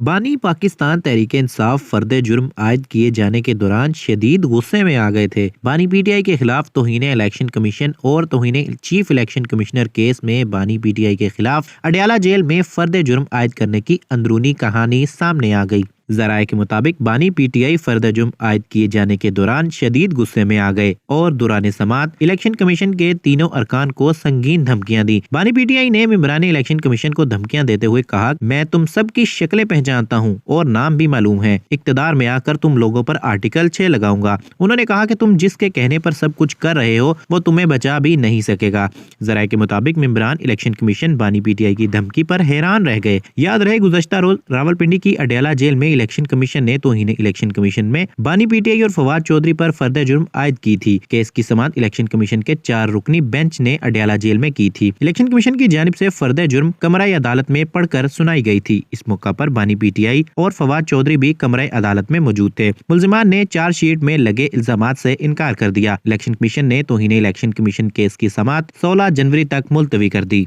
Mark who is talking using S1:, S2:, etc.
S1: बानी पाकिस्तान तहरीक-ए-इंसाफ फर्द जुर्म आयद किए जाने के दौरान शदीद गुस्से में आ गए थे। बानी पीटीआई के खिलाफ तौहीन इलेक्शन कमीशन और तौहीन चीफ इलेक्शन कमिश्नर केस में बानी पीटीआई के खिलाफ अडयाला जेल में फर्द जुर्म आयद करने की अंदरूनी कहानी सामने आ गई। जराये के मुताबिक बानी पीटीआई फर्द जुर्म आयद किए जाने के दौरान शदीद गुस्से में आ गए और दौरान समात इलेक्शन कमीशन के तीनों अरकान को संगीन धमकियां दी। बानी पीटीआई ने मेंबरान इलेक्शन कमीशन को धमकियां देते हुए कहा, मैं तुम सब की शक्लें पहचानता हूं और नाम भी मालूम है। इक्तदार में आकर तुम लोगों पर आर्टिकल 6 लगाऊंगा। उन्होंने कहा कि तुम जिसके कहने पर सब कुछ कर रहे हो वो तुम्हें बचा भी नहीं सकेगा। जराये के मुताबिक मेंबरान इलेक्शन कमीशन बानी पीटीआई की धमकी पर हैरान रह गए। याद रहे गुज़श्ता रोज रावलपिंडी की अडयाला जेल में इलेक्शन कमीशन ने तौहीन इलेक्शन कमीशन में बानी पीटीआई और फवाद चौधरी पर फर्द जुर्म आयद की थी। केस की समाअत इलेक्शन कमीशन के 4 रुकनी बेंच ने अडयाला जेल में की थी। इलेक्शन कमीशन की जानिब से फर्द जुर्म कमरा अदालत में पढ़कर सुनाई गई थी। इस मौका पर बानी पीटीआई और फवाद चौधरी भी कमरा अदालत में मौजूद थे। मुल्जिमान ने चार्जशीट में लगे इल्जामात से इनकार कर दिया। इलेक्शन कमीशन ने तौहीन इलेक्शन कमीशन केस की समाअत 16 जनवरी तक मुलतवी कर दी।